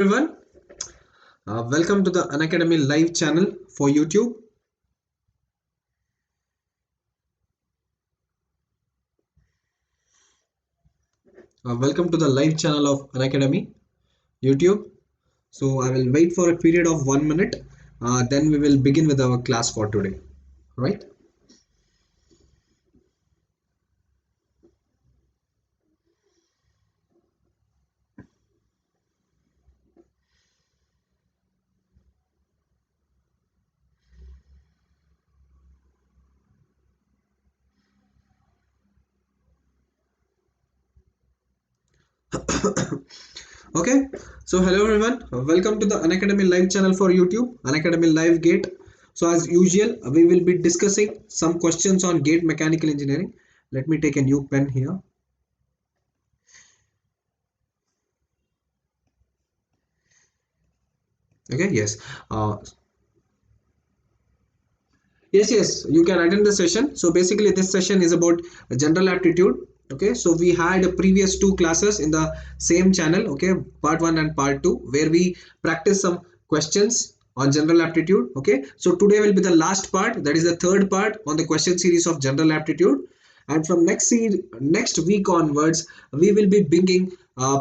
Everyone, welcome to the Unacademy live channel for YouTube. Welcome to the live channel of Unacademy YouTube. So I will wait for a period of 1 minute. Then we will begin with our class for today. Right? Okay. So hello everyone. Welcome to the Unacademy live channel for YouTube. Unacademy Live Gate. So as usual, we will be discussing some questions on gate mechanical engineering. Let me take a new pen here. Okay. Yes. Yes, you can attend the session. So basically this session is about general aptitude. Okay, so we had previous two classes in the same channel, okay, part 1 and part 2, where we practice some questions on general aptitude. Okay, so today will be the last part, that is the third part on the question series of general aptitude. And from next week onwards we will be bringing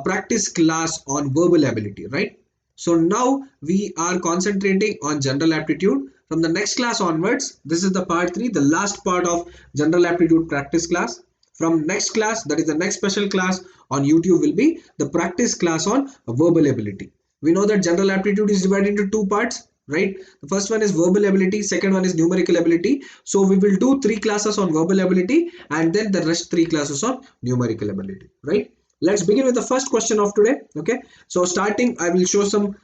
practice class on verbal ability, right? So now we are concentrating on general aptitude. From the next class onwards, this is the part 3, the last part of general aptitude practice class. From next class, that is the next special class on YouTube, will be the practice class on verbal ability. We know that general aptitude is divided into two parts, right? The first one is verbal ability, second one is numerical ability. So we will do 3 classes on verbal ability and then the rest 3 classes on numerical ability, right? Let's begin with the first question of today. Okay, so starting I will show some,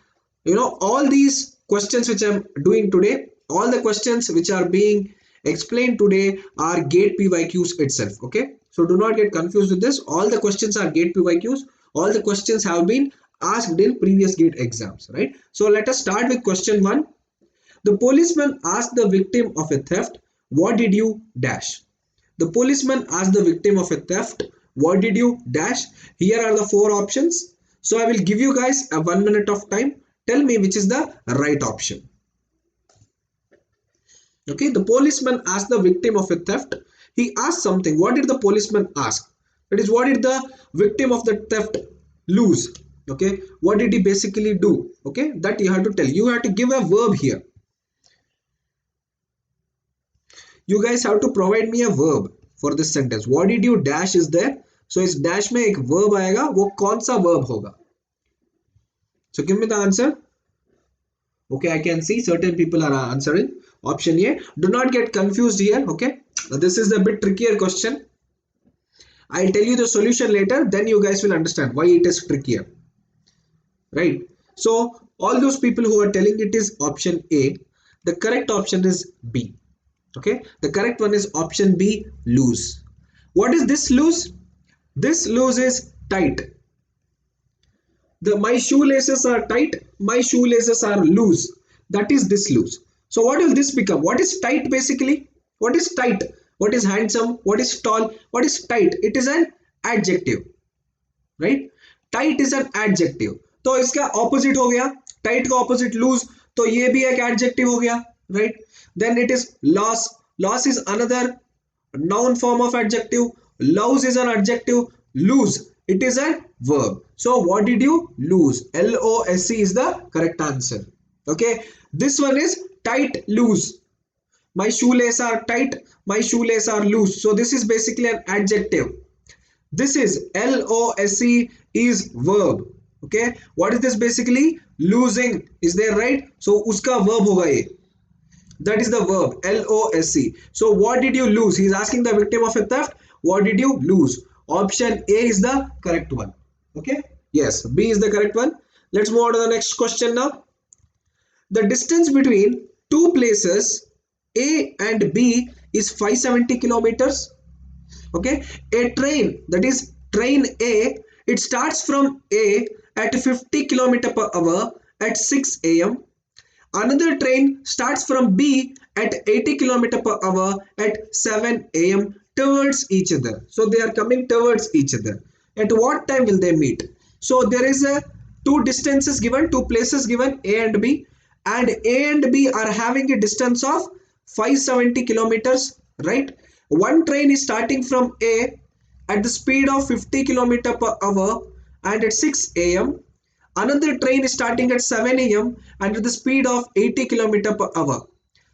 all these questions which I'm doing today, all the questions which are being explained today are gate PYQs itself. Okay, so do not get confused with this. All the questions are gate PYQs. All the questions have been asked in previous gate exams, right? So let us start with question 1. The policeman asked the victim of a theft, what did you dash? The policeman asked the victim of a theft, what did you dash? Here are the 4 options. So I will give you guys a 1 minute of time. Tell me which is the right option. Okay, the policeman asked the victim of a theft. He asked something. What did the policeman ask? That is, what did the victim of the theft lose? Okay, what did he basically do? Okay, that you have to tell. You have to give a verb here. You guys have to provide me a verb for this sentence. What did you dash is there. So इस dash में एक verb आएगा. वो कौन सा verb होगा? So give me the answer. Okay, I can see certain people are answering option A. Do not get confused here. Okay, this is a bit trickier question. I'll tell you the solution later, then you guys will understand why it is trickier, right? So all those people who are telling it is option A, the correct option is B. Okay, the correct one is option B, loose. What is this loose? This loose is tight. My shoelaces are tight, my shoelaces are loose. That is this loose. So what will this become? What is tight basically? What is tight? What is handsome? What is tall? What is tight? It is an adjective, right? Tight is an adjective. तो इसका opposite हो गया. Tight का opposite loose. तो ये भी एक adjective हो गया, right? Then it is loss. Loss is another noun form of adjective. Louse is an adjective. Lose, it is a verb. So what did you lose? L-O-S-E is the correct answer. Okay, this one is tight, loose. My shoelaces are tight, my shoelaces are loose. So this is basically an adjective. This is L-O-S-E is verb. Okay, what is this basically? Losing, is there, right? So uska verb hoga ye. That is the verb, L-O-S-E. So what did you lose? He is asking the victim of a theft, what did you lose? Option A is the correct one. Okay, yes, B is the correct one. Let's move on to the next question now. The distance between two places A and B is 570 kilometers. Okay, a train, that is train A, it starts from A at 50 kilometer per hour at 6 a.m. Another train starts from B at 80 kilometer per hour at 7 a.m. towards each other. So they are coming towards each other. At what time will they meet? So there is a two distances given, two places given, A and B, and A and B are having a distance of 570 kilometers, right? One train is starting from A at the speed of 50 kilometer per hour and at 6 a.m. Another train is starting at 7 a.m. and at the speed of 80 kilometer per hour.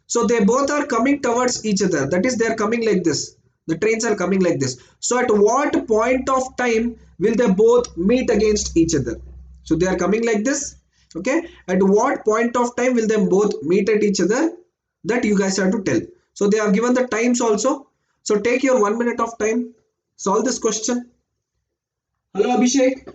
So they both are coming towards each other. That is, they are coming like this. The trains are coming like this. So at what point of time will they both meet against each other? So they are coming like this. Okay. At what point of time will they both meet at each other? That you guys have to tell. So they have given the times also. So take your 1 minute of time. Solve this question. Hello Abhishek.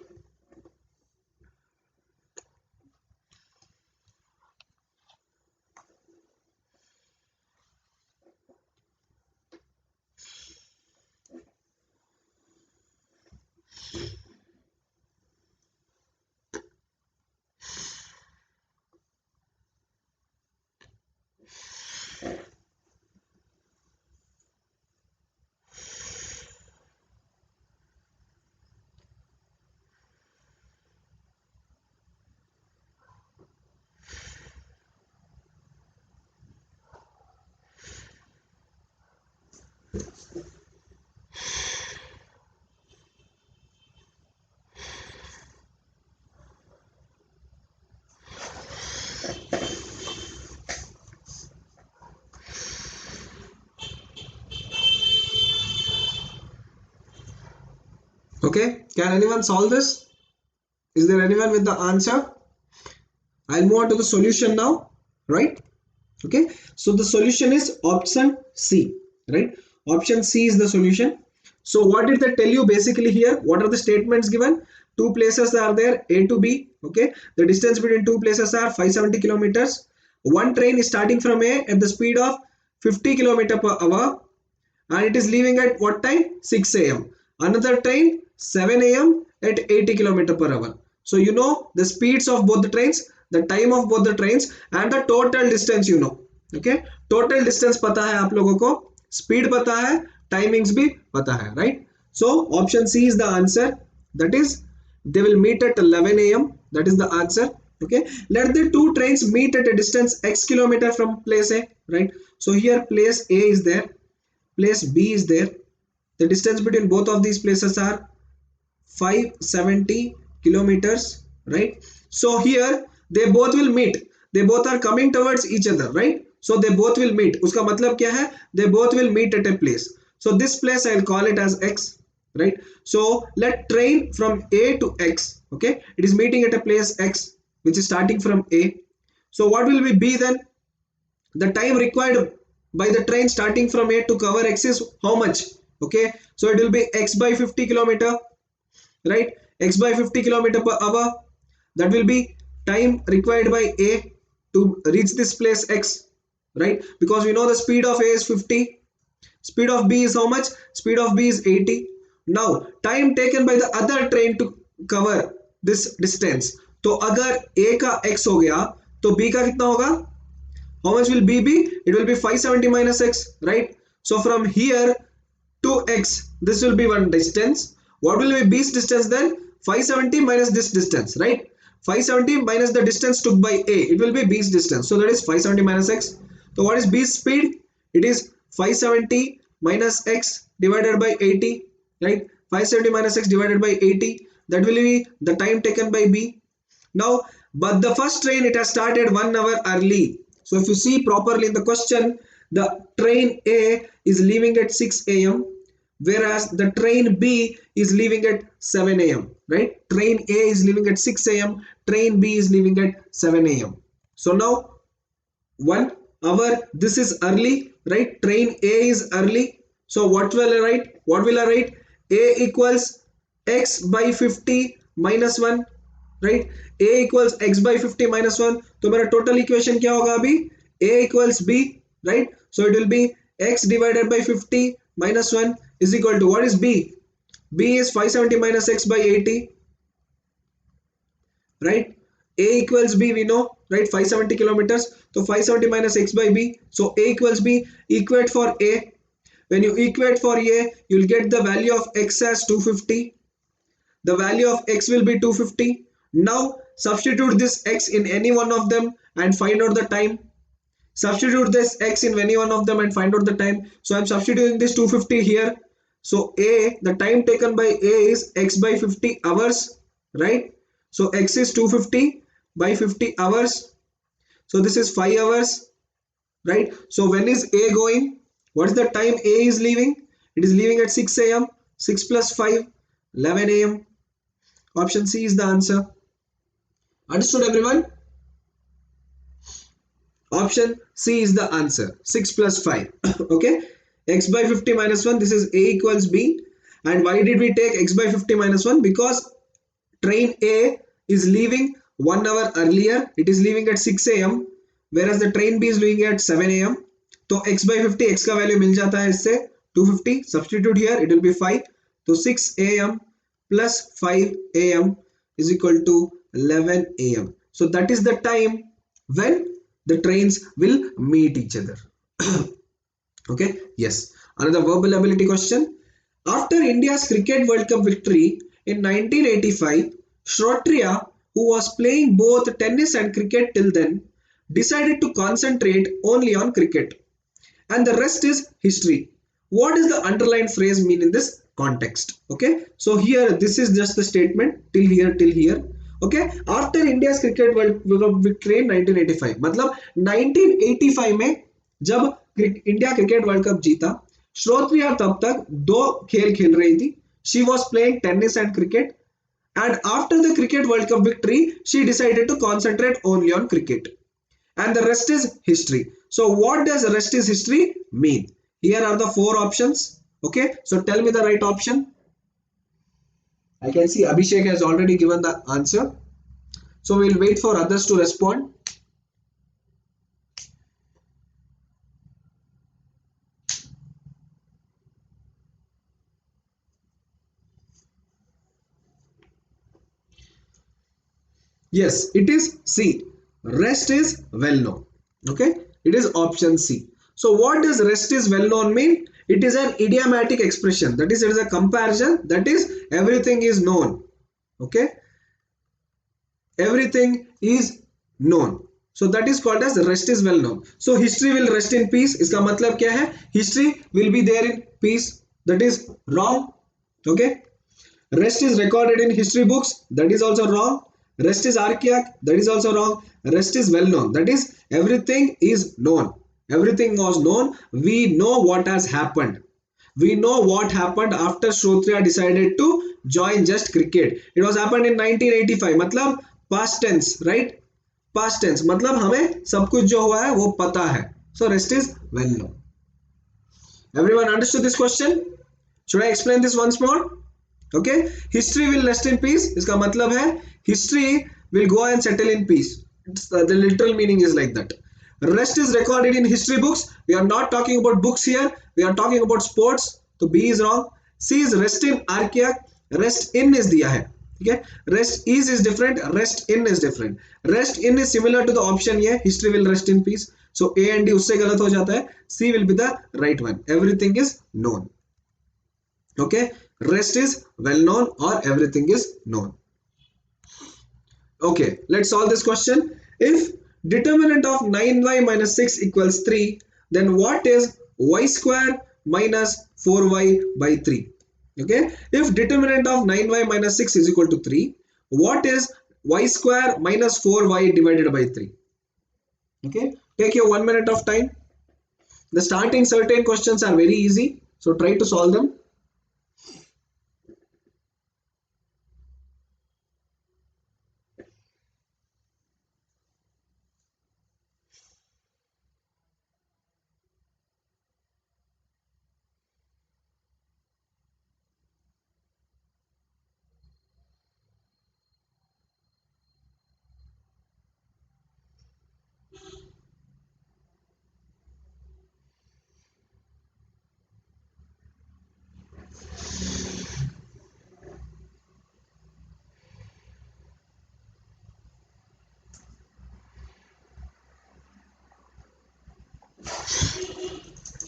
Okay, can anyone solve this? Is there anyone with the answer? I'll move on to the solution now, right? Okay, so the solution is option C, right? Option C is the solution. So what did they tell you basically here? What are the statements given? Two places are there, A to B. Okay, the distance between two places are 570 kilometers. One train is starting from A at the speed of 50 kilometer per hour and it is leaving at what time? 6 a.m. Another train 7 a.m. at 80 kilometer per hour. So you know the speeds of both the trains, the time of both the trains and the total distance you know. Okay, total distance पता है आप लोगों को, speed पता है, timings भी पता है, right? So option C is the answer. That is, they will meet at 11 a.m. That is the answer. Okay, let the two trains meet at a distance x kilometer from place A, right? So here place A is there, place B is there. The distance between both of these places are 570 kilometers, right? So here they both will meet. They both are coming towards each other, right? So they both will meet. उसका मतलब क्या है? They both will meet at a place. So this place I'll call it as X, right? So let train from A to X. Okay, it is meeting at a place X, which is starting from A. So what will be B then? The time required by the train starting from A to cover X is how much? Okay, so it will be X by 50 kilometer, right? X by 50 kilometer per hour. That will be time required by A to reach this place X, right? Because we know the speed of A is 50. Speed of B is how much? Speed of B is 80. Now time taken by the other train to cover this distance. तो अगर A का X हो गया तो B का कितना होगा? How much will B be? It will be 570 minus X, right? So from here to X, this will be one distance. What will be B's distance then? 570 minus this distance, right? 570 minus the distance took by A, it will be B's distance. So that is 570 minus X. So what is B's speed? It is 570 minus X divided by 80, right? 570 minus X divided by 80. That will be the time taken by B. Now, but the first train, it has started 1 hour early. So if you see properly in the question, the train A is leaving at 6 a.m. whereas the train B is leaving at 7 a.m. right? Train A is leaving at 6 a.m. Train B is leaving at 7 a.m. So now 1 hour, this is early, right? Train A is early. So what will I write? What will I write? A equals x by 50 minus 1, right? A equals x by 50 minus 1. तो मेरा total equation क्या होगा अभी? A equals B, right? So it will be x divided by 50 minus 1 is equal to, what is B? B is 570 minus x by 80, right? A equals B, we know, right? 570 kilometers. So 570 minus x by B. So A equals B. Equate for A. When you equate for A, you'll get the value of x as 250. The value of x will be 250. Now Substitute this x in any one of them and find out the time. Substitute this x in any one of them and find out the time. So I'm substituting this 250 here. So A, the time taken by A is x by 50 hours, right? So x is 250 by 50 hours. So this is 5 hours, right? So when is A going? What is the time A is leaving? It is leaving at 6 a.m. 6 plus 5, 11 a.m. Option C is the answer. Understood, everyone? Option C is the answer. 6 plus 5. Okay. X by 50 minus 1. This is A equals B. And why did we take x by 50 minus 1? Because train A is leaving 1 hour earlier. It is leaving at 6 a.m. whereas the train B is leaving at 7 a.m. So x by 50, x का value मिल जाता है इससे 250. Substitute here, it will be 5. So 6 a.m. plus 5 a.m. is equal to 11 a.m. So that is the time when the trains will meet each other. Okay, yes. Another verbal ability question. After India's Cricket World Cup victory in 1985, Shreyas, who was playing both tennis and cricket till then, decided to concentrate only on cricket. And the rest is history. What does the underlined phrase mean in this context? Okay, so here this is just the statement till here. Okay, after India's Cricket World Cup victory in 1985, मतलब 1985 में जब India cricket world cup जीता, श्रोत्रिया तब तक 2 खेल खेल रही थी. She was playing tennis and cricket, and after the Cricket World Cup victory, she decided to concentrate only on cricket. And the rest is history. So what does rest is history mean? Here are the 4 options. Okay, so tell me the right option. I can see Abhishek has already given the answer. So we'll wait for others to respond. Yes, it is C. Rest is well known. Okay, it is option C. So what does rest is well known mean? It is an idiomatic expression. That is, it is a comparison. That is, everything is known. Okay, everything is known. So that is called as rest is well known. So history will rest in peace. इसका मतलब क्या है? History will be there in peace. That is wrong. Okay. Rest is recorded in history books. That is also wrong. Rest is archaic. That is also wrong. Rest is well known. That is, everything is known. Everything was known. We know what has happened. We know what happened after Shrotriya decided to join just cricket. It was happened in 1985. मतलब past tense, right? Past tense. मतलब हमें सब कुछ जो हुआ है वो पता है. So rest is well known. Everyone understood this question? Should I explain this once more? Okay. History will rest in peace. इसका मतलब है history will go and settle in peace. The literal meaning is like that. Rest is recorded in history books. We are not talking about books here. We are talking about sports. So B is wrong. C is rest in archaic. Rest in is दिया है. Okay. Rest is different. Rest in is different. Rest in is similar to the option ये. History will rest in peace. So A and D उससे गलत हो जाता है. C will be the right one. Everything is known. Okay. Rest is well known or everything is known. Okay. Let's solve this question. If determinant of 9y minus 6 equals 3, then what is y square minus 4y by 3? Okay, if determinant of 9y minus 6 is equal to 3, what is y square minus 4y divided by 3? Okay, take your 1 minute of time. The starting certain questions are very easy, so try to solve them.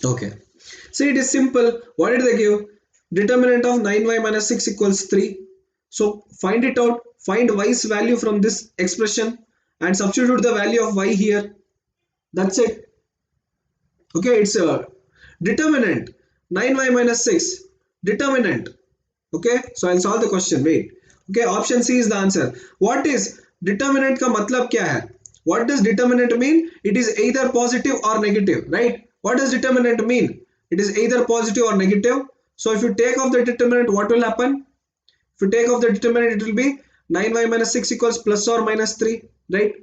Okay, see, it is simple. What did they give? Determinant of 9y minus 6 equals 3. So find it out. find y's value from this expression and substitute the value of y here. That's it. Okay, it's a determinant 9y minus 6 determinant. Okay, so I'll solve the question. Wait. Okay, option C is the answer. What is determinant का मतलब क्या है? What does determinant mean? It is either positive or negative, right? What does determinant mean? It is either positive or negative. So if you take off the determinant, what will happen? If you take off the determinant, it will be 9y minus 6 equals plus or minus 3, right?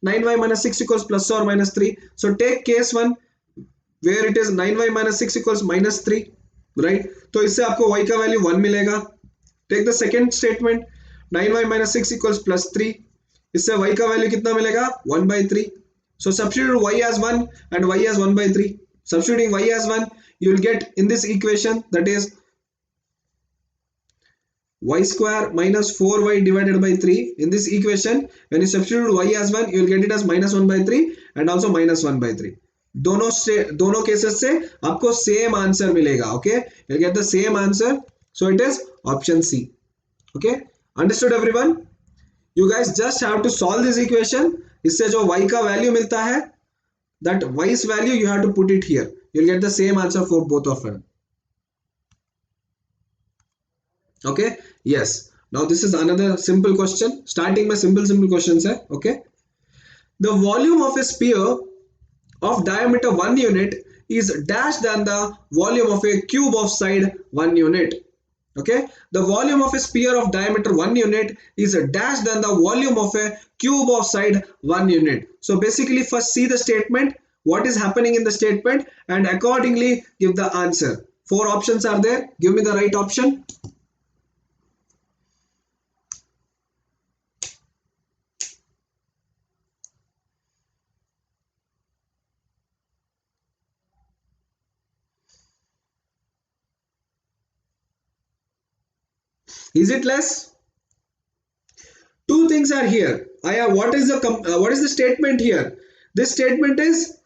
9y minus 6 equals plus or minus 3. So take case 1 where it is 9y minus 6 equals minus 3, right? तो इससे आपको y का value 1 मिलेगा. Take the second statement, 9y minus 6 equals plus 3. इससे y का value कितना मिलेगा? 1 by 3. So substitute y as 1 and y as 1 by 3. Substituting y as 1, you will get in this equation, that is y square minus 4y divided by 3. In this equation, when you substitute y as 1, you will get it as minus 1 by 3 and also minus 1 by 3. दोनों cases से आपको same answer मिलेगा. Okay, you'll get the same answer. So it is option C. Okay, understood everyone? You guys just have to solve this equation. इससे जो y का value मिलता है, that y's value you have to put it here. You'll get the same answer for both of them. Okay, yes. Now this is another simple question. Starting में simple questions है. Okay, the volume of a sphere of diameter 1 unit is dash than the volume of a cube of side 1 unit. Okay, the volume of a sphere of diameter 1 unit is dash than the volume of a cube of side 1 unit. So basically first see the statement, what is happening in the statement, and accordingly give the answer. 4 options are there. Give me the right option. Is it less? Two things are here. What is the statement here? This statement is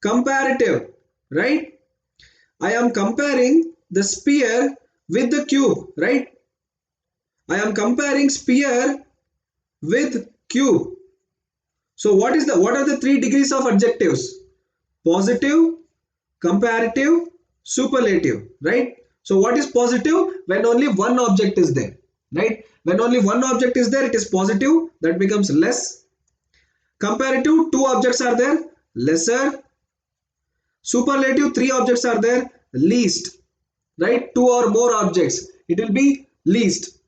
comparative, right? I am comparing the sphere with the cube, right? I am comparing sphere with cube. So what are the 3 degrees of adjectives? Positive, comparative, superlative, right? So what is positive? When only one object is there, right? When only one object is there, it is positive, that becomes less. Comparative, 2 objects are there, lesser. Superlative, 3 objects are there, least, right? 2 or more objects, it will be least.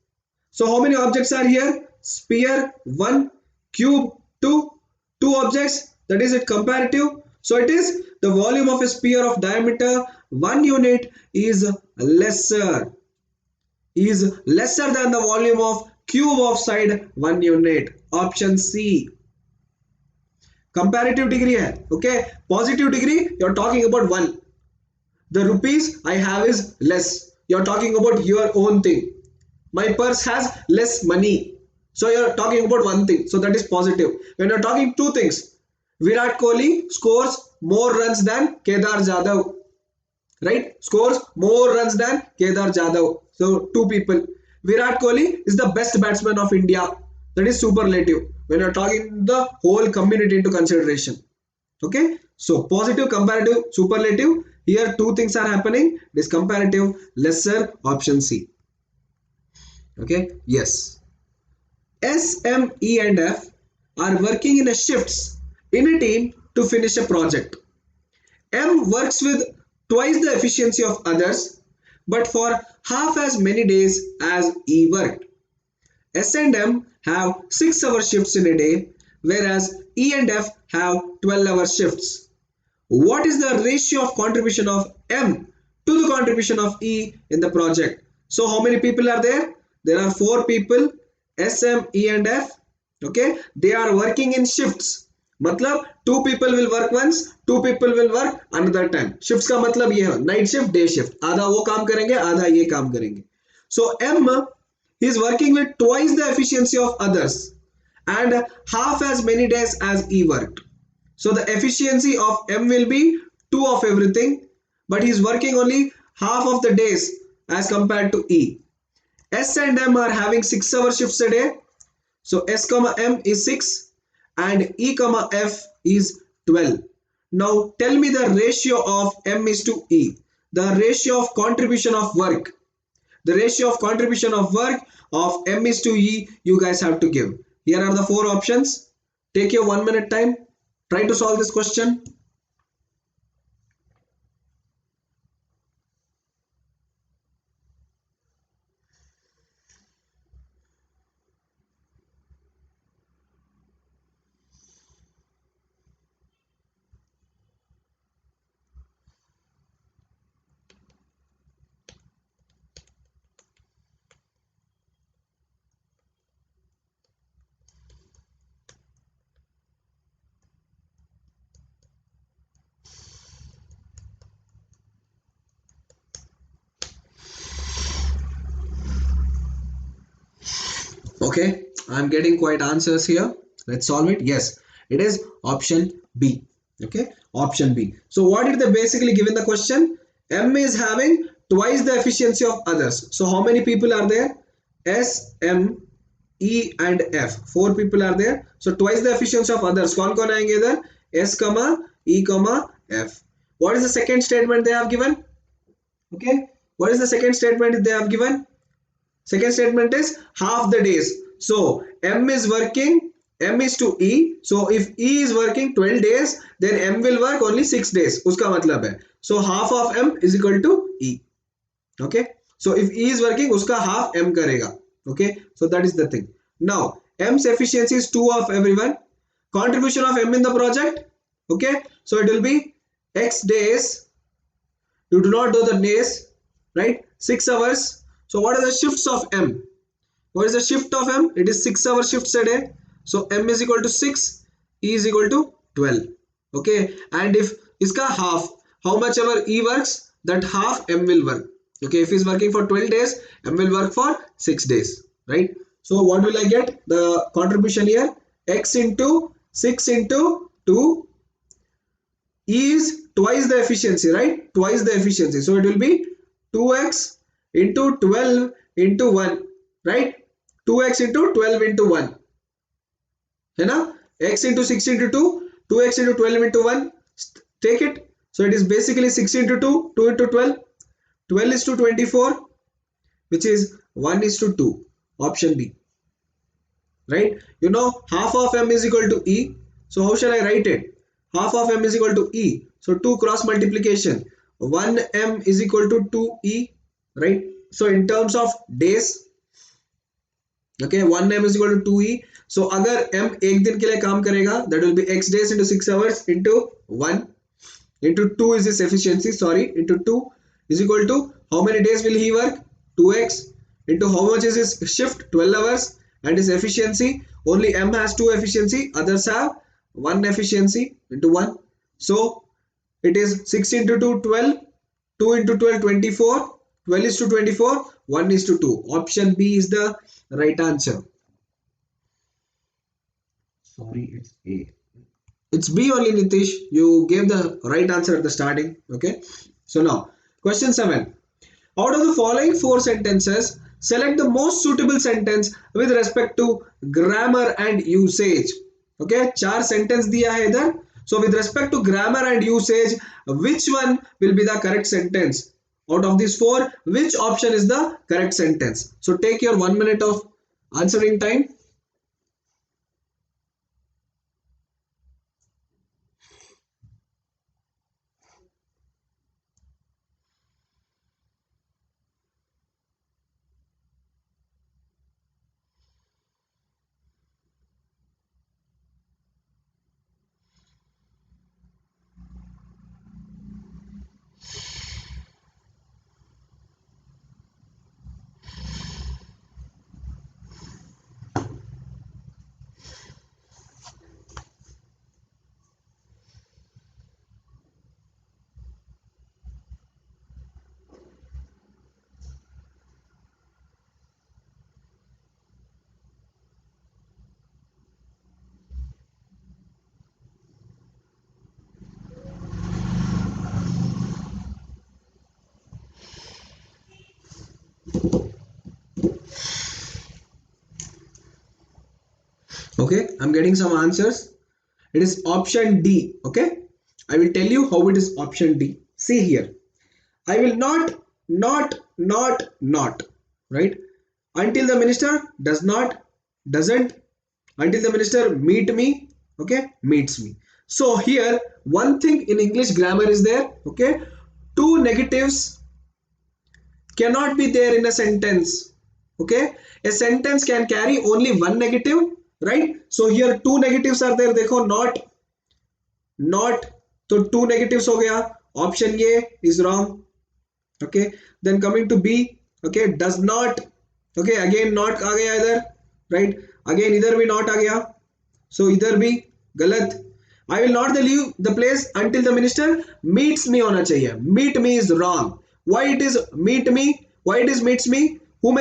So how many objects are here? Sphere 1, cube 2, 2 objects, that is it comparative. So it is the volume of a sphere of diameter 1 unit is lesser than the volume of cube of side 1 unit. Option C. Comparative degree hai. Okay, positive degree, you are talking about 1. The rupees I have is less. You are talking about your own thing. My purse has less money. So you are talking about one thing. So that is positive. When you are talking 2 things, Virat Kohli scores more runs than Kedar Jadhav, right? Scores more runs than Kedar Jadhav. So 2 people. Virat Kohli is the best batsman of India. That is superlative. When you are talking the whole community into consideration. Okay. So positive, comparative, superlative. Here 2 things are happening. It is comparative, lesser, option C. Okay. Yes. S, M, E and F are working in a shifts in a team to finish a project. M works with twice the efficiency of others, but for half as many days as E worked. S and M have 6-hour shifts in a day, whereas E and F have 12-hour shifts. What is the ratio of contribution of M to the contribution of E in the project? So how many people are there? There are 4 people, S, M, E and F. Okay, they are working in shifts. मतलब 2 people will work once, 2 people will work another time. Shifts का मतलब ये है, night shift, day shift. आधा वो काम करेंगे, आधा ये काम करेंगे. So M is working with twice the efficiency of others and half as many days as E worked. So the efficiency of M will be 2 of everything, but he is working only half of the days as compared to E. S and M are having 6-hour shifts a day. So S comma M is 6 and E comma F is 12. Now tell me the ratio of M is to E. The ratio of contribution of work. The ratio of contribution of work of M is to E you guys have to give. Here are the four options. Take your 1 minute time. Try to solve this question. Okay, I'm getting quite answers here. Let's solve it. Yes, it is option B. Okay, option B. So what did they basically give in the question? M is having twice the efficiency of others. So how many people are there? S, M, E and F. Four people are there. So twice the efficiency of others. कौन कौन आएंगे इधर? S, E, F. What is the second statement they have given? Okay. What is the second statement they have given? Second statement is half the days. So M is working, M is to E. So if E is working 12 days, then M will work only 6 days. उसका मतलब है. So half of M is equal to E. Okay. So if E is working, उसका half M करेगा. Okay. So that is the thing. Now M's efficiency is 2 of everyone. Contribution of M in the project. Okay. So it will be X days. You do not do the days, right? 6 hours. So what are the shifts of M? What is the shift of M? It is 6-hour shifts a day. So M is equal to 6, E is equal to 12. Okay. And if iska half, how much ever E works, that half M will work. Okay. If he is working for 12 days, M will work for 6 days. Right. So what will I get? The contribution here, X into 6 into 2. E is twice the efficiency, right? Twice the efficiency. So it will be 2x into 12 into 1, right? 2x into 12 into 1. है ना? X into 6 into 2, 2x into 12 into 1. Take it. So it is basically 6 into 2, 2 into 12. 12 is to 24, which is 1 is to 2. Option B. Right? You know, half of M is equal to E. So how shall I write it? Half of M is equal to E. So 2 cross multiplication. 1M is equal to 2E. Right? So in terms of days, okay, 1M is equal to 2E. So अगर M एक दिन के लिए काम करेगा, that will be X days into 6 hours into 1 into 2 is his efficiency, sorry, into 2 is equal to how many days will he work? 2x into how much is his shift? 12 hours, and his efficiency, only M has 2 efficiency, others have 1 efficiency into 1. So it is 6 into 2, 12, 2 into 12, 24, 12 is to 24, 1 is to 2. Option B is the right answer. Sorry, it's A. It's B only, Nitish. You gave the right answer at the starting. Okay. So now, question 7. Out of the following 4 sentences, select the most suitable sentence with respect to grammar and usage. Okay. 4 sentence दिया है इधर. So with respect to grammar and usage, which one will be the correct sentence? Out of these 4, which option is the correct sentence? So take your 1 minute of answering time. Okay, I'm getting some answers. It is option D. Okay, I will tell you how it is option D. See here, I will not, right? Until the minister doesn't, until the minister meet me, okay, meets me. So here, one thing in English grammar is there, okay? Two negatives cannot be there in a sentence, okay? A sentence can carry only one negative, right? So here two negatives are there, देखो not, तो two negatives हो गया, option A is wrong. Okay, then coming to B, okay, does not, okay, again not आ गया इधर, right? Again इधर भी not आ गया, so इधर भी गलत. I will not leave the place until the minister meets me होना चाहिए. Meet me is wrong. Why it is meet me? Why it is meets me? How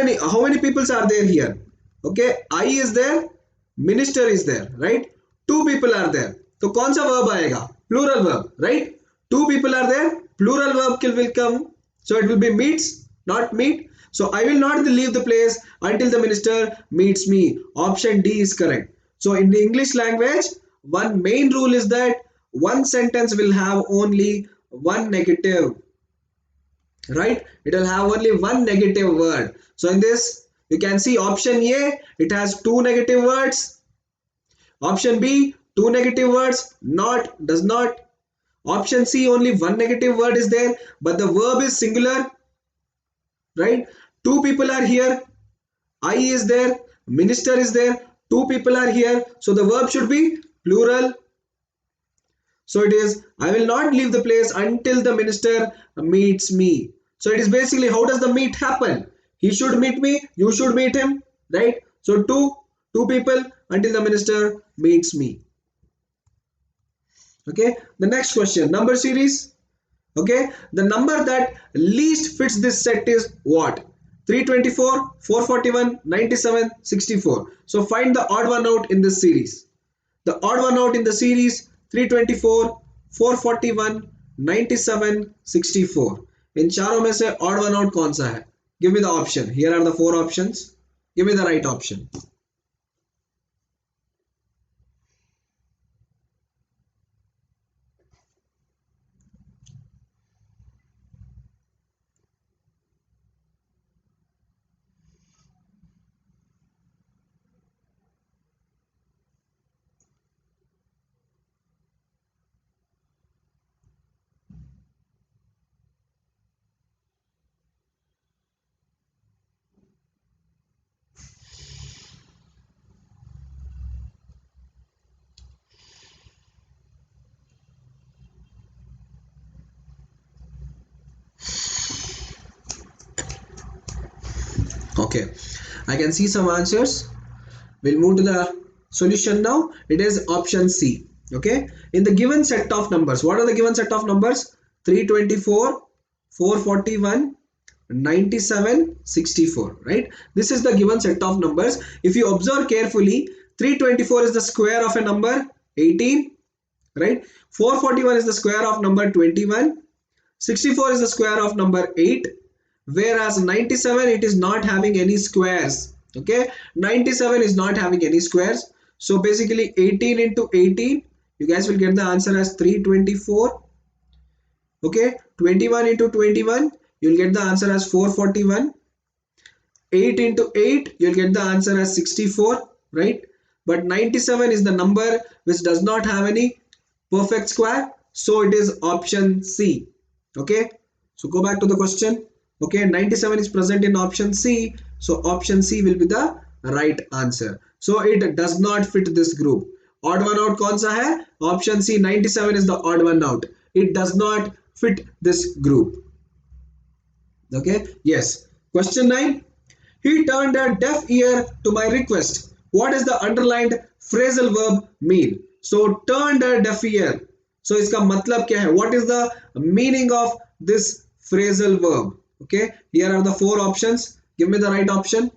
many peoples are there here? Okay, I is there, minister is there, right? Two people are there. तो कौन सा verb आएगा? Plural verb, right? Two people are there. Plural verb will come. So it will be meets, not meet. So I will not leave the place until the minister meets me. Option D is correct. So in the English language, one main rule is that one sentence will have only one negative, right? It will have only one negative word. So in this, you can see option A, it has two negative words. Option B, two negative words, not, does not. Option C, only one negative word is there, but the verb is singular, right? Two people are here, I is there, minister is there, two people are here, so the verb should be plural. So it is, I will not leave the place until the minister meets me. So it is basically, how does the meet happen? He should meet me, you should meet him, right? So two people until the minister meets me. Okay, the next question, number series. Okay, the number that least fits this set is what? 324, 441, 97, 64. So find the odd one out in this series. The odd one out in the series, 324, 441, 97, 64. इन चारों में से odd one out कौन सा है? Give me the option. Here are the four options. Give me the right option. Okay, I can see some answers. We'll move to the solution now. It is option C. Okay, in the given set of numbers, what are the given set of numbers? 324, 441, 97, 64, right? This is the given set of numbers. If you observe carefully, 324 is the square of a number 18, right? 441 is the square of number 21, 64 is the square of number 8, whereas 97, it is not having any squares. Okay, 97 is not having any squares. So basically 18 into 18, you guys will get the answer as 324. Okay, 21 into 21, you'll get the answer as 441. 8 into 8, you'll get the answer as 64, right? But 97 is the number which does not have any perfect square, so it is option C. Okay, so go back to the question. Okay, 97 is present in option C, so option C will be the right answer. So it does not fit this group. Odd one out कौन सा है? Option C, 97 is the odd one out. It does not fit this group. Okay, yes. Question 9. He turned a deaf ear to my request. What does the underlined phrasal verb mean? So turned a deaf ear. So इसका मतलब क्या है? What is the meaning of this phrasal verb? Okay, here are the four options. Give me the right option.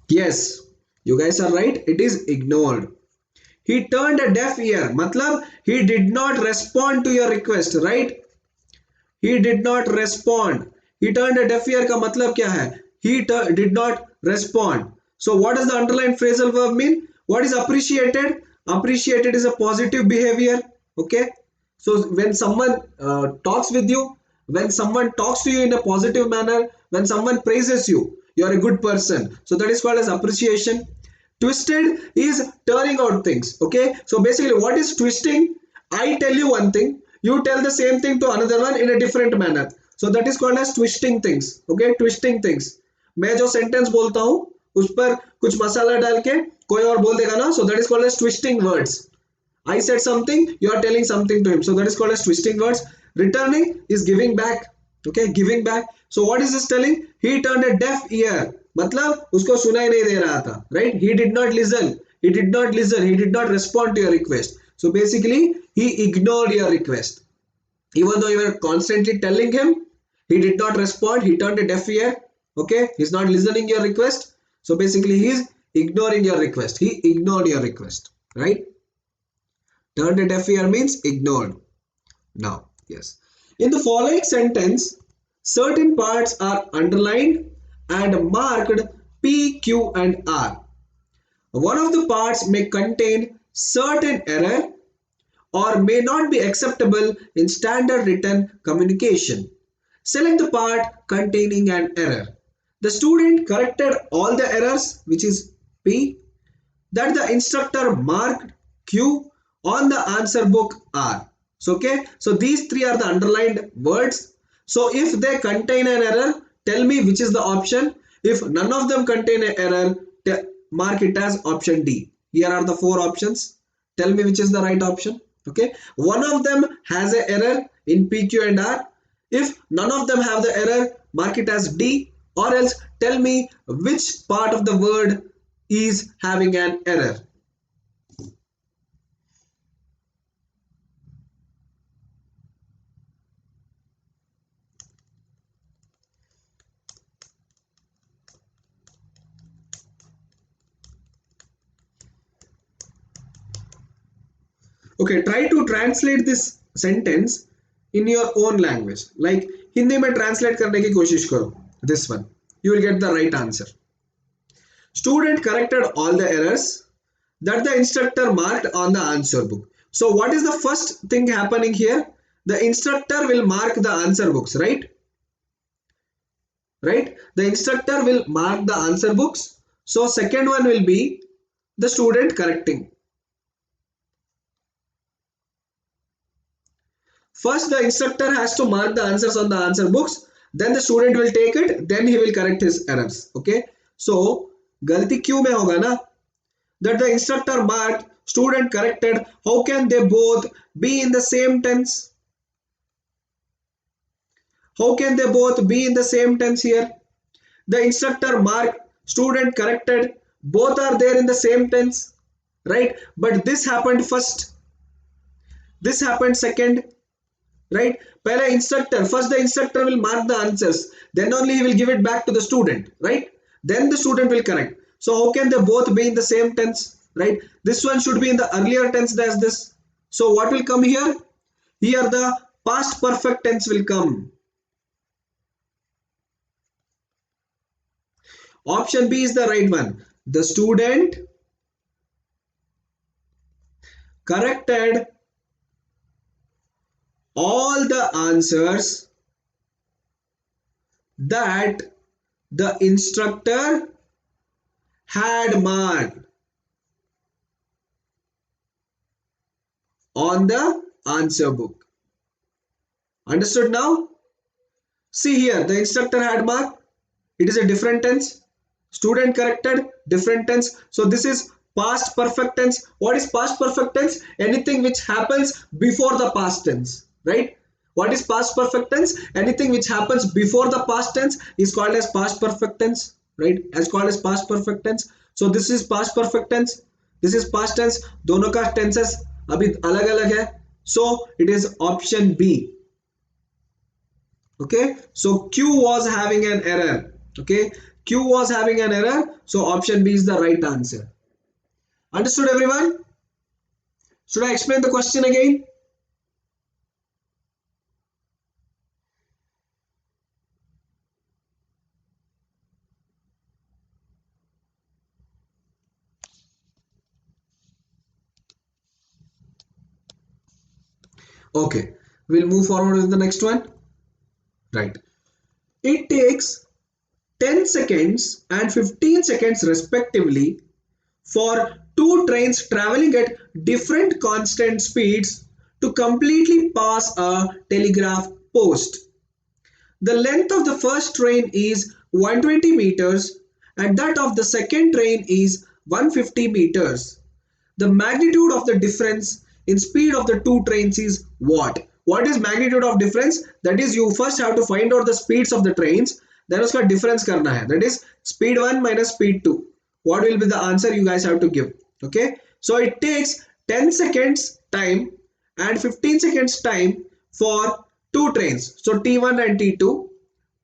Yes, you guys are right. It is ignored. He turned a deaf ear. मतलब he did not respond to your request, right? He did not respond. He turned a deaf ear का मतलब क्या है? He did not respond. So what does the underlined phrasal verb mean? What is appreciated? Appreciated is a positive behavior. Okay. So when someone talks with you, when someone talks to you in a positive manner, when someone praises you, you are a good person. So that is called as appreciation. Twisted is turning out things. Okay. So basically, what is twisting? I tell you one thing, you tell the same thing to another one in a different manner. So that is called as twisting things. Okay, twisting things. मैं जो sentence बोलता हूँ उस पर कुछ मसाला डाल के कोई और बोल देगा ना, so that is called as twisting words. I said something, you are telling something to him. So that is called as twisting words. Returning is giving back. Okay, giving back. So what is this telling? He turned a deaf ear. मतलब उसको सुनाई नहीं दे रहा था. Right? He did not listen. He did not listen. He did not respond to your request. So basically, he ignored your request. Even though you were constantly telling him, he did not respond. He turned a deaf ear. Okay, he's not listening your request. So basically, he's ignoring your request. He ignored your request. Right? Turned a deaf ear means ignored. Now, yes. In the following sentence, certain parts are underlined and marked P, Q, and R. One of the parts may contain certain error or may not be acceptable in standard written communication. Select the part containing an error. The student corrected all the errors, which is P, that the instructor marked Q on the answer book R. So, okay, so these three are the underlined words. So if they contain an error, tell me which is the option. If none of them contain an error, mark it as option D. Here are the four options. Tell me which is the right option. Okay, one of them has an error in P, Q, and R. If none of them have the error, mark it as D, or else tell me which part of the word is having an error. Okay, try to translate this sentence in your own language. Like Hindi में translate करने की कोशिश करो. This one, you will get the right answer. Student corrected all the errors that the instructor marked on the answer book. So what is the first thing happening here? The instructor will mark the answer books, right? Right? The instructor will mark the answer books. So second one will be the student correcting. First, the instructor has to mark the answers on the answer books. Then the student will take it. Then he will correct his errors. Okay. So, गलती क्यों में होगा ना? That the instructor marked, student corrected. How can they both be in the same tense? How can they both be in the same tense here? The instructor marked, student corrected. Both are there in the same tense. Right? But this happened first. This happened second. Right? Pehla instructor, first the instructor will mark the answers, then only he will give it back to the student, right? Then the student will correct. So how can they both be in the same tense, right? This one should be in the earlier tense as this. So what will come here? Here the past perfect tense will come. Option B is the right one. The student corrected all the answers that the instructor had marked on the answer book. Understood now? See here, the instructor had marked. It is a different tense. Student corrected, different tense. So this is past perfect tense. What is past perfect tense? Anything which happens before the past tense. Right? What is past perfect tense? Anything which happens before the past tense is called as past perfect tense, right? As called as past perfect tense. So this is past perfect tense. This is past tense. दोनों का tenses अभी अलग अलग है. So it is option B. Okay. So Q was having an error. Okay. Q was having an error, so option B is the right answer. Understood everyone? Should I explain the question again? Okay, we'll move forward with the next one. Right. It takes 10 seconds and 15 seconds respectively for two trains traveling at different constant speeds to completely pass a telegraph post. The length of the first train is 120 meters and that of the second train is 150 meters. The magnitude of the difference in speed of the two trains is what? What is magnitude of difference? That is, you first have to find out the speeds of the trains, then uska difference karna hai. That is speed 1 minus speed 2. What will be the answer you guys have to give? Okay, so it takes 10 seconds time and 15 seconds time for two trains. So T1 and T2,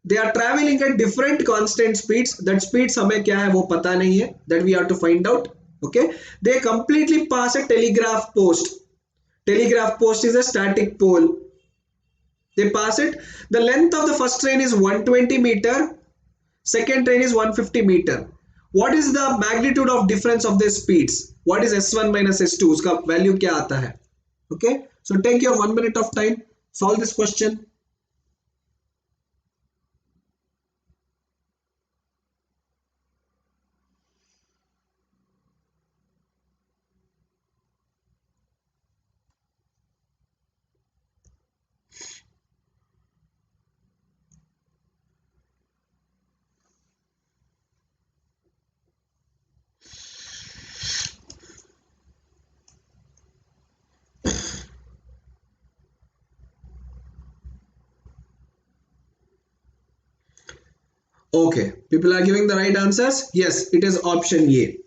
they are traveling at different constant speeds. That speeds हमें क्या है वो पता नहीं है, that we have to find out. Okay, they completely pass a telegraph post. Telegraph post is a static pole. They pass it. The length of the first train is 120 meter, second train is 150 meter. What is the magnitude of difference of their speeds? What is S1 minus S2? उसका value क्या आता है? Okay, so take your 1 minute of time, solve this question. Okay, people are giving the right answers. Yes, it is option A.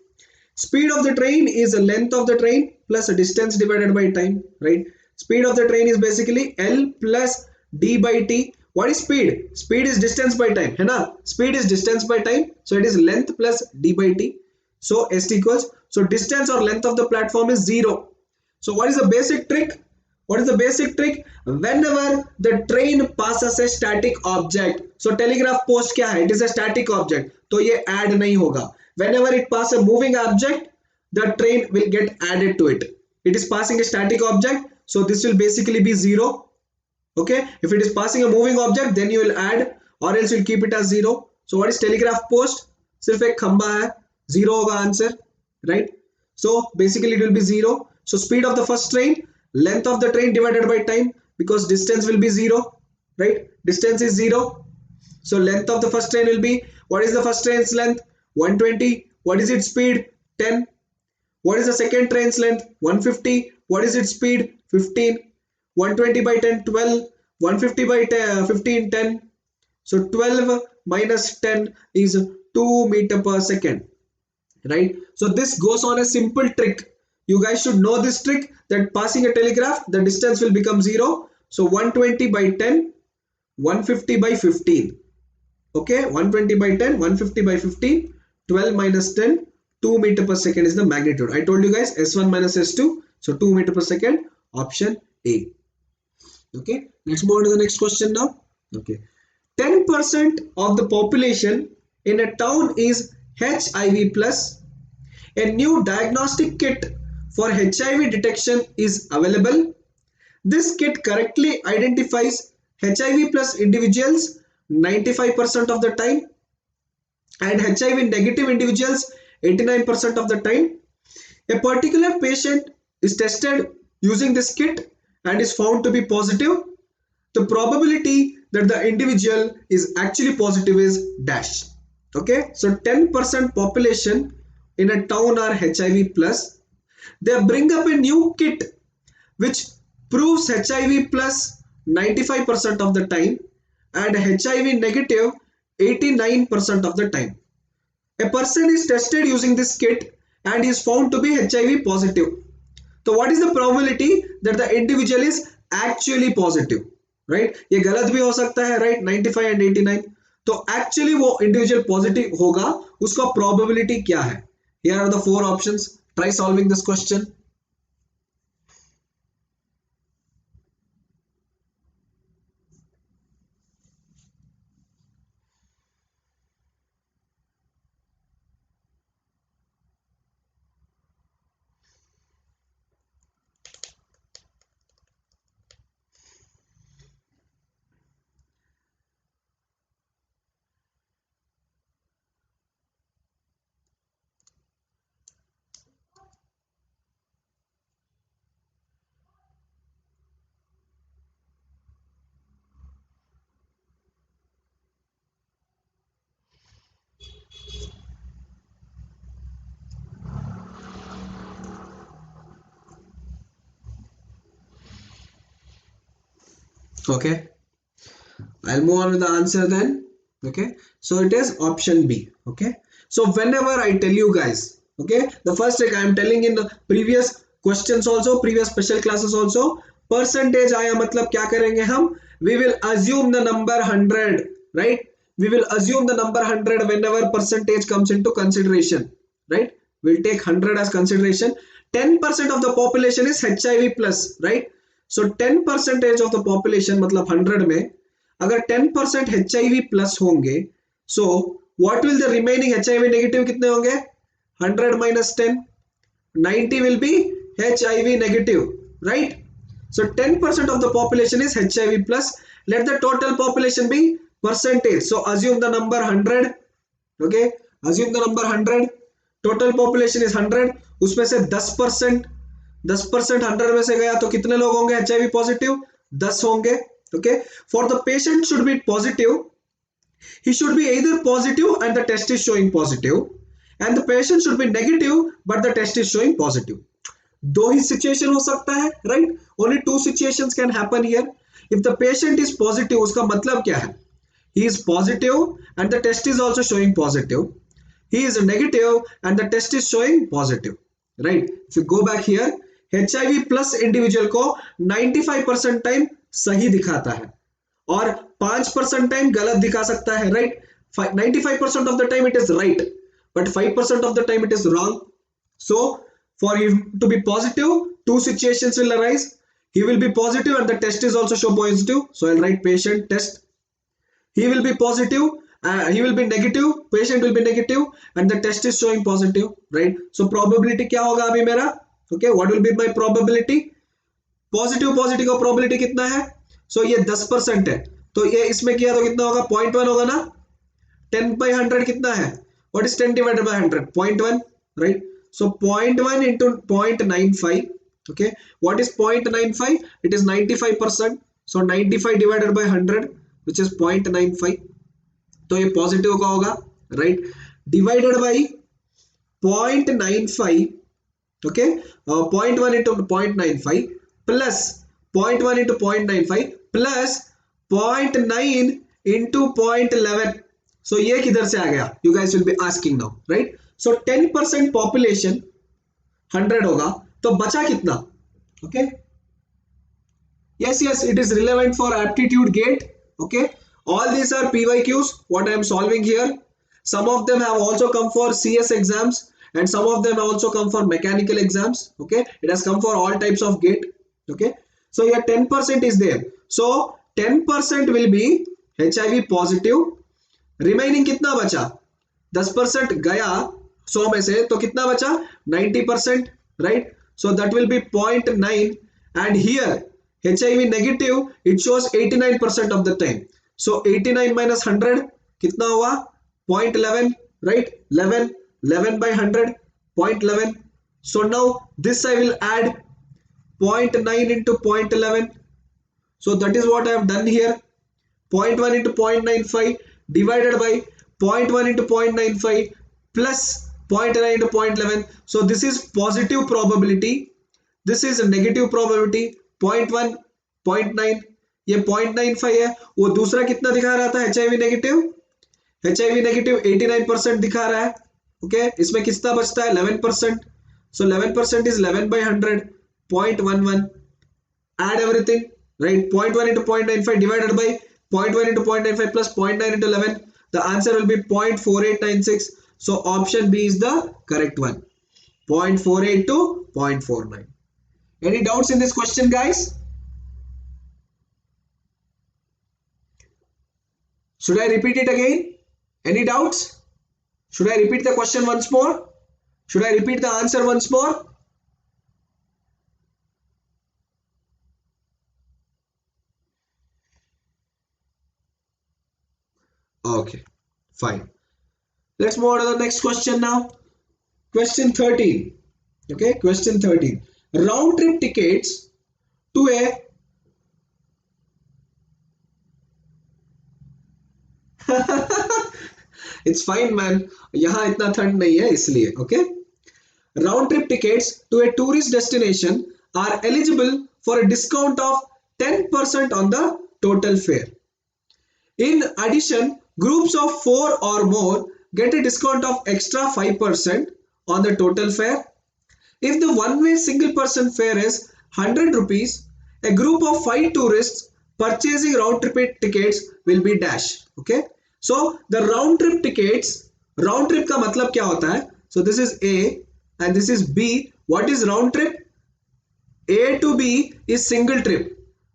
Speed of the train is the length of the train plus a distance divided by time, right? Speed of the train is basically L plus D by T. What is speed? Speed is distance by time, है ना? Speed is distance by time, so it is length plus D by T. So S equals, so distance or length of the platform is 0. So what is the basic trick? What is the basic trick? Whenever the train passes a static object, so telegraph post क्या है? It is a static object, तो ये add नहीं होगा. Whenever it passes a moving object, the train will get added to it. It is passing a static object, so this will basically be 0. Okay, if it is passing a moving object, then you will add, or else you'll keep it as 0. So what is telegraph post? सिर्फ एक खंबा है, 0 होगा answer, right? So basically it will be 0. So speed of the first train, length of the train divided by time, because distance will be 0, right? Distance is 0. So length of the first train will be, what is the first train's length? 120. What is its speed? 10. What is the second train's length? 150. What is its speed? 15. 120 by 10, 12. 150 by 10, 15, 10. So 12 minus 10 is 2 meter per second, right? So this goes on a simple trick. You guys should know this trick, that passing a telegraph, the distance will become 0. So 120 by 10, 150 by 15. Okay, 120 by 10, 150 by 15, 12 minus 10, 2 meter per second is the magnitude. I told you guys S1 minus S2, so 2 meter per second, option A. Okay, let's move on to the next question now. Okay, 10% of the population in a town is HIV plus. A new diagnostic kit for HIV detection is available. This kit correctly identifies HIV plus individuals 95% of the time and HIV negative individuals 89% of the time. A particular patient is tested using this kit and is found to be positive. The probability that the individual is actually positive is dash. Okay, so 10% population in a town are HIV plus. They bring up a new kit which proves HIV plus 95% of the time and HIV negative 89% of the time. A person is tested using this kit and is found to be HIV positive. So what is the probability that the individual is actually positive, right? ये गलत भी हो सकता है, right? 95 and 89. तो actually वो individual positive होगा, उसका प्रोबेबिलिटी क्या है? Here are the four options. Try solving this question. Okay, I'll move on with the answer then. Okay, so it is option B. Okay, so whenever I tell you guys, okay, the first trick I am telling in the previous questions also, previous special classes also, percentage आया मतलब क्या करेंगे हम? We will assume the number 100, right? We will assume the number 100 whenever percentage comes into consideration, right? We'll take 100 as consideration. 10% of the population is HIV plus, right? So 10% of the population मतलब 100 में अगर 10% HIV plus होंगे, so what will the remaining HIV negative कितने होंगे? 100 minus 10, 90 will be HIV negative, right? So 10% of the population is HIV plus. Let the total population be percentage. So assume the number 100. Okay, assume the number 100. Total population is 100. उसमें से 10%, 10% 100 में से गया तो कितने लोग होंगे HIV पॉजिटिव? 10 होंगे. Okay, for the patient should be positive, he should be either positive and the test is showing positive, and the patient should be negative but the test is showing positive. दो ही situation हो सकता है, right? Only two situations can happen here. If the patient is positive, उसका मतलब क्या है? He is positive and the test is also showing positive. He is negative and the test is showing positive, right? If you go back here, HIV plus individual को 95% time सही दिखाता है और 5% time गलत दिखा सकता है, right? 95% of the time it is right, but 5% of the time it is wrong. So for him to be positive, two situations will arise. He will be positive and the test is also show positive, so I'll write patient test. He will be positive, he will be negative, patient will be negative and the test is showing positive, right? So probability क्या होगा अभी मेरा? Okay, what will be my probability? Positive positive का probability कितना है? सो ये 10% है, तो ये इसमें किया तो कितना होगा? 0.1 होगा ना. 10/100 कितना है? What is 10 divided by 100? 0.1, right? So 0.1 into 0.95. okay, what is 0.95? it is 95%. so 95 divided by 100 which is 0.95, तो ये पॉजिटिव का होगा, right? Divided by 0.95. okay, 0.1 into 0.95 plus 0.1 into 0.95 plus 0.9 into 0.11. so ये किधर से आ गया? you guys will be asking now, right? so 10% population 100 होगा तो बचा कितना? okay, yes it is relevant for aptitude gate. okay, all these are PYQs what I am solving here. some of them have also come for CS exams and some of them also come for mechanical exams. okay, it has come for all types of gate. okay, so here 10% is there, so 10% will be HIV positive. remaining कितना बचा? 10% गया 100 में से, तो कितना बचा? 90%, right? so that will be 0.9 and here HIV negative it shows 89% of the time, so 89 minus 100 कितना हुआ? 0.11, right? 11 by 100, 0.11. so now this I will add 0.9 into 0.11. so that is what I have done here. 0.1 into 0.95 divided by 0.1 into 0.95 plus 0.9 into 0.11. so this is positive probability, this is a negative probability. 0.1 0.9 ये 0.95 है. वो दूसरा कितना दिखा रहा था? HIV negative 89% दिखा रहा है. ओके, इसमें कितना बचता है? 11%. so 11% is 11 by 100, 0.11. add everything, right? 0.1 into 0.95 divided by 0.1 into 0.95 plus 0.9 into 11. The answer will be 0.4896. So option B is the correct one. 0.48 to 0.49. Any doubts in this question, guys? Should I repeat it again? Any doubts? Should I repeat the question once more? Should I repeat the answer once more? Okay, fine. Let's move on to the next question now. Question 13. Okay, question 13. Round trip tickets to a it's fine man, यहाँ इतना ठंड नहीं है इसलिए. Okay, round trip tickets to a tourist destination are eligible for a discount of 10% on the total fare. In addition, groups of 4 or more get a discount of extra 5% on the total fare. If the one-way single person fare is 100 rupees, a group of 5 tourists purchasing round trip tickets will be dash. Okay, so the round trip tickets, round trip का मतलब क्या होता है? So this is A and this is B. What is round trip? A to B is single trip.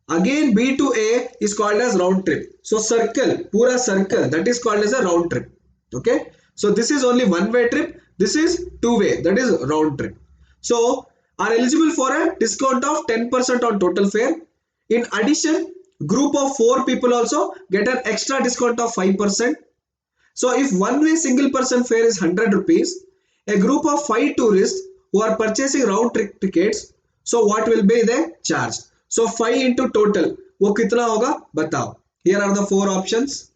Again B to A is called as round trip. So circle, pura circle, that is called as a round trip. Okay, so this is only one way trip, this is two way, that is round trip. So are eligible for a discount of 10% on total fare. In addition, group of 4 people also get an extra discount of 5%. So if one way single person fare is 100 rupees, a group of 5 tourists who are purchasing round trip tickets, so what will be the charge? So 5 into total, वो कितना होगा बताओ. Here are the 4 options.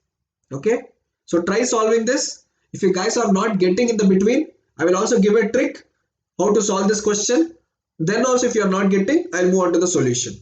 Okay, so try solving this. If you guys are not getting in the between, I will also give a trick how to solve this question. Then also if you are not getting, I'll move on to the solution.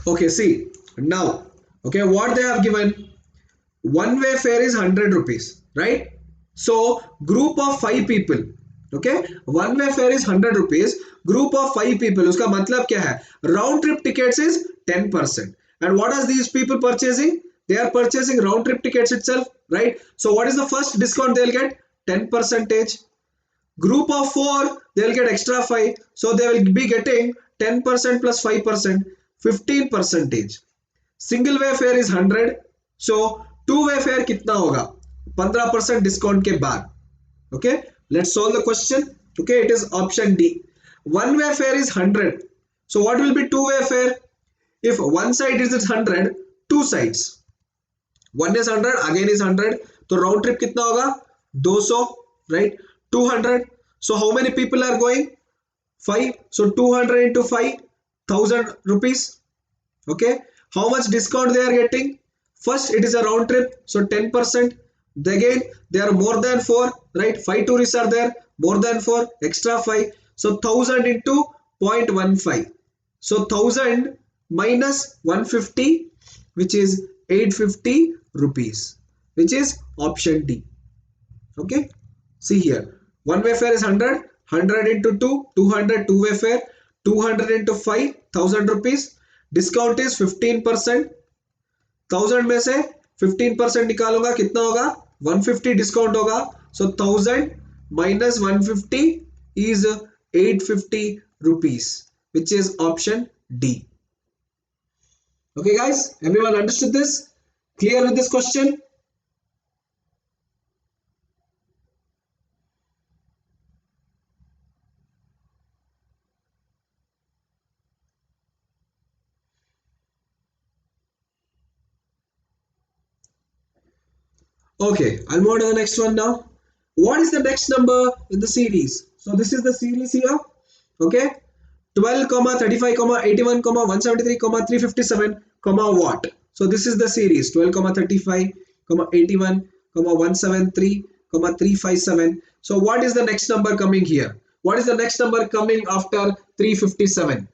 Okay, see now, okay, what they have given, one way fare is 100 rupees, right? So group of 5 people, okay, one way fare is 100 rupees, group of 5 people, उसका मतलब क्या है? Round trip tickets is 10%. And what are these people purchasing? They are purchasing round trip tickets itself, right? So what is the first discount they'll get? 10%. Group of 4, they'll get extra 5, so they will be getting 10% plus 5%, 15%. Single way fare is 100, so two way fare कितना होगा? 15% discount के बाद. Okay, let's solve the question. Okay, it is option D. One way fare is 100, so what will be two way fare? If one side is 100, two sides, one is 100, again is 100, तो round trip कितना होगा? 200, right? 200. So how many people are going? 5. So 200 into 5, 1000 rupees. Okay, how much discount they are getting? First it is a round trip, so 10%. Again they are more than 4, right? 5 tourists are there, more than 4, extra 5, so 1000 into 0.15. So 1000 minus 150, which is 850 rupees, which is option D. Okay, see here, one way fare is 100, 100 into 2, 200, two way fare, 200 into 5, 1000 rupees. Discount is 15%. 1000 में से 15% निकालूंगा, कितना होगा? 150 discount होगा. So 1000 minus 150 is 850 rupees, which is option D. Okay guys, everyone understood this? Clear with this question? Okay, I'll move on to the next one now. What is the next number in the series? So this is the series here. Okay, 12, 35, 81, 173, 357, what? So this is the series 12, 35, 81, 173, 357. So what is the next number coming here? What is the next number coming after 357?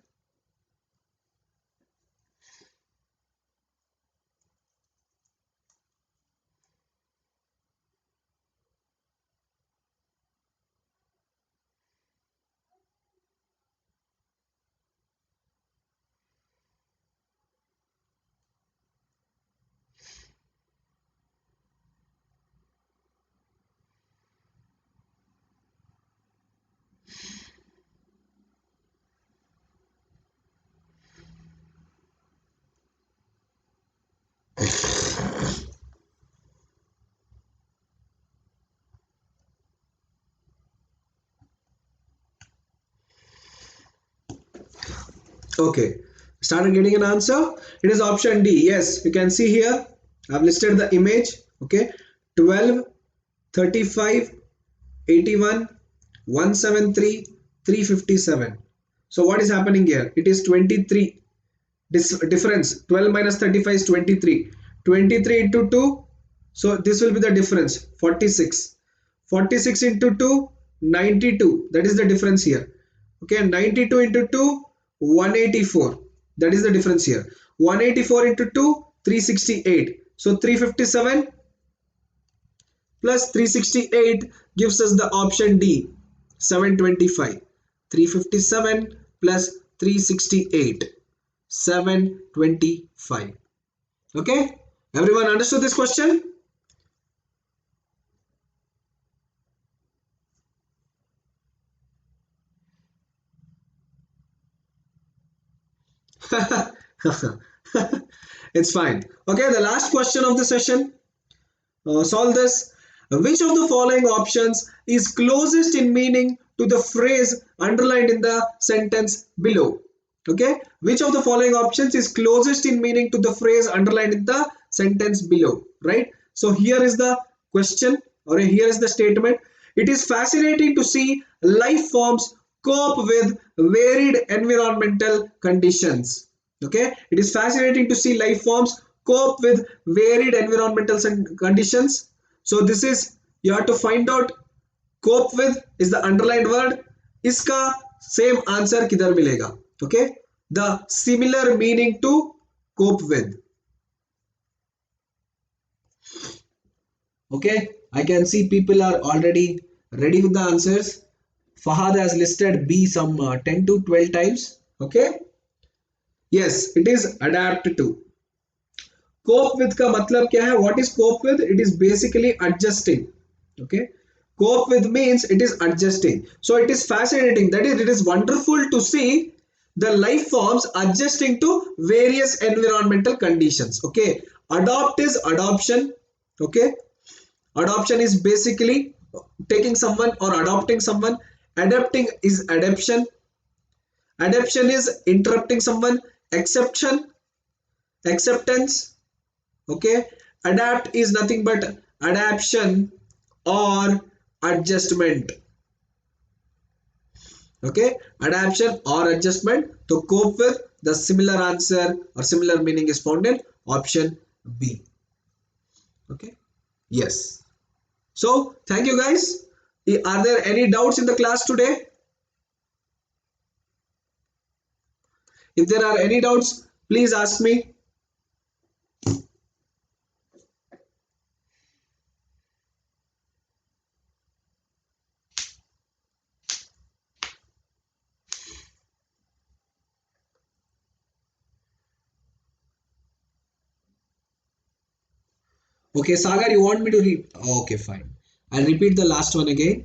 Okay, started getting an answer. It is option D. Yes, you can see here. I've listed the image. Okay, 12, 35, 81, 173, 357. So what is happening here? It is 23. This difference 12 minus 35 is 23. 23 into 2. So this will be the difference 46. 46 into 2, 92. That is the difference here. Okay, 92 into 2, 184. That is the difference here. 184 into 2, 368. So 357 plus 368 gives us the option D, 725. 357 plus 368, 725. Okay, everyone understood this question? It's fine. Okay, the last question of the session. Solve this. Which of the following options is closest in meaning to the phrase underlined in the sentence below? Okay, which of the following options is closest in meaning to the phrase underlined in the sentence below? Right. So here is the question, or here is the statement. It is fascinating to see life forms cope with varied environmental conditions. Okay, it is fascinating to see life forms cope with varied environmental conditions. So this is, you have to find out, cope with is the underlined word. Iska same answer kidhar milega? Okay, the similar meaning to cope with. Okay, I can see people are already ready with the answers. Fahad has listed B some 10 to 12 times. Okay, yes, it is adapt to. Cope with का मतलब क्या है? What is cope with? It is basically adjusting. Okay, cope with means it is adjusting. So it is fascinating, that is, it is wonderful to see the life forms adjusting to various environmental conditions. Okay, adopt is adoption. Okay, adoption is basically taking someone or adopting someone. Adapting is adaptation. Adaptation is interrupting someone. Exception, acceptance. Okay, adapt is nothing but adaptation or adjustment. Okay, adaptation or adjustment. To cope with, the similar answer or similar meaning is found in option B. Okay, yes. So thank you guys. Are there any doubts in the class today? If there are any doubts, please ask me. Okay, Sagar, you want me to read? Okay, fine. I'll repeat the last one again.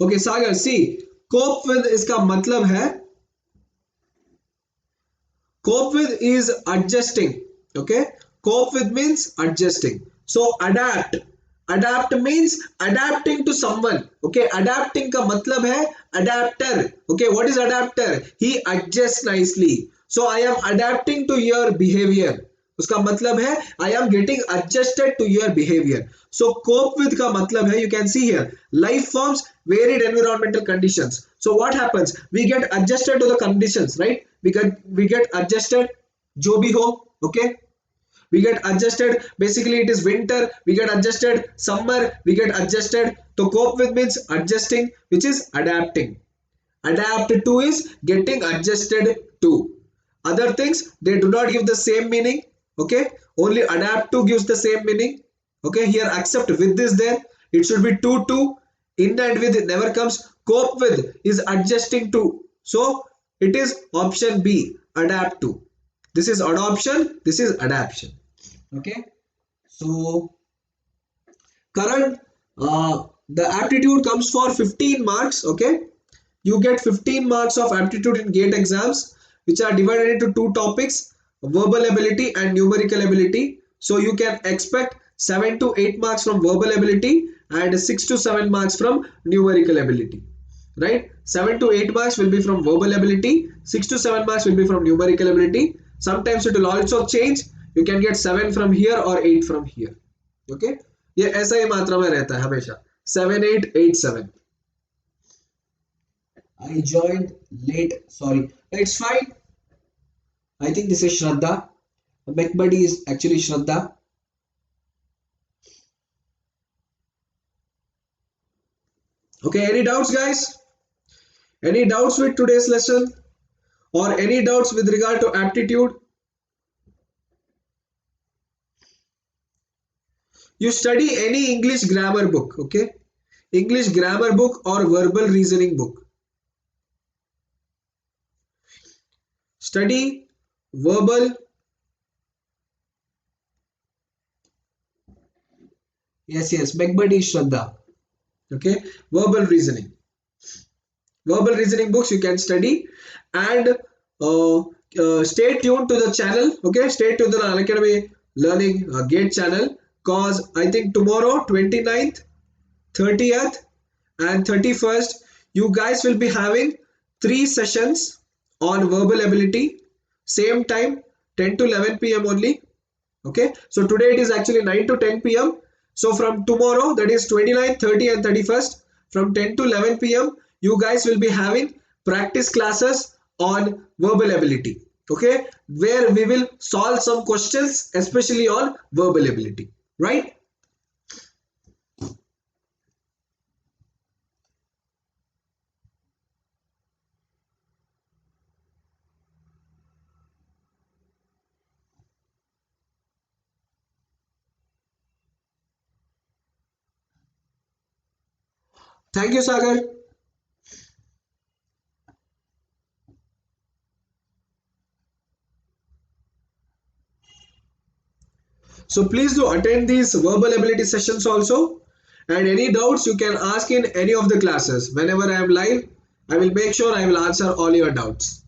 Okay, Sagar, see, cope with इसका मतलब है, cope with is adjusting. Okay, cope with means adjusting. So adapt, Adapt means adapting to someone. Okay, adapting का मतलब है adapter. Okay, what is adapter? He adjusts nicely. So I am adapting to your behavior. उसका मतलब है I am getting adjusted to your behavior. So cope with का मतलब है, you can see here, life forms, varied environmental conditions. So what happens? We get adjusted to the conditions, right? We get adjusted जो भी हो. Okay, we get adjusted, basically it is winter, we get adjusted, summer we get adjusted. So cope with means adjusting, which is adapting. Adapt to is getting adjusted to. Other things, they do not give the same meaning. Okay, only adapt to gives the same meaning. Okay, here accept with is there, it should be to. In and with never comes. Cope with is adjusting to, so it is option B, adapt to. This is adoption, this is adaptation. Okay, so current, the aptitude comes for 15 marks. Okay, you get 15 marks of aptitude in gate exams, which are divided into two topics, verbal ability and numerical ability. So you can expect 7 to 8 marks from verbal ability and 6 to 7 marks from numerical ability, right? 7 to 8 marks will be from verbal ability, 6 to 7 marks will be from numerical ability. Sometimes it will also change, you can get 7 from here or 8 from here. Okay, ये ऐसा ही मात्रा में रहता है हमेशा, 7 8 8 7. I joined late, sorry, it's fine. I think this is Shraddha. McBuddy is actually Shraddha. Okay, any doubts guys? Any doubts with today's lesson, or any doubts with regard to aptitude? You study any English grammar book, okay? English grammar book or verbal reasoning book. Study verbal, yes, McBuddy Shraddha. Okay, verbal reasoning books you can study, and stay tuned to the channel. Okay, stay tuned to the Unacademy learning gate channel, cause I think tomorrow 29th, 30th and 31st you guys will be having 3 sessions on verbal ability, same time, 10 to 11 p.m. only. Okay, so today it is actually 9 to 10 p.m. So from tomorrow, that is 29th, 30th and 31st, from 10 to 11 p.m. you guys will be having practice classes on verbal ability. Okay, where we will solve some questions especially on verbal ability, right? Thank you, Sagar. So please do attend these verbal ability sessions also, and any doubts you can ask in any of the classes. Whenever I am live, I will make sure I will answer all your doubts.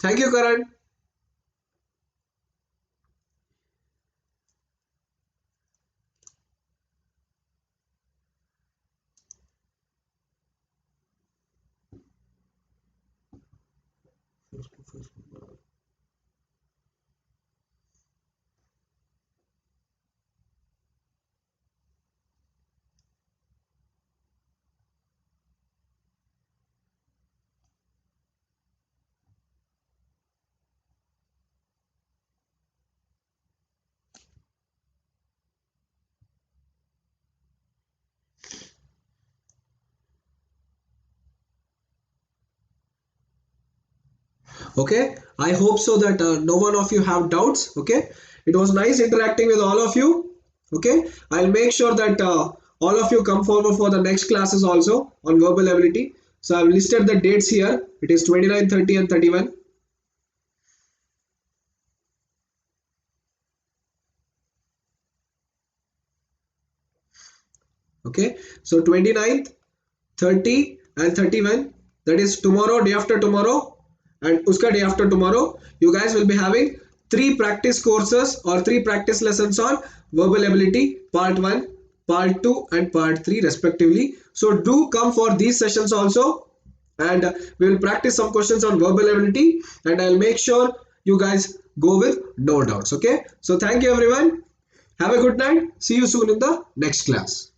Thank you, Karan. Okay, I hope so that no one of you have doubts. Okay, it was nice interacting with all of you. Okay, I'll make sure that all of you come forward for the next classes also on verbal ability. So I've listed the dates here. It is 29, 30 and 31. Okay, so 29th, 30 and 31, that is tomorrow, day after tomorrow and uska day after tomorrow, you guys will be having 3 practice courses or 3 practice lessons on verbal ability part 1, part 2 and part 3 respectively. So do come for these sessions also, and we will practice some questions on verbal ability, and I'll make sure you guys go with no doubts. Okay, so thank you everyone, have a good night, see you soon in the next class.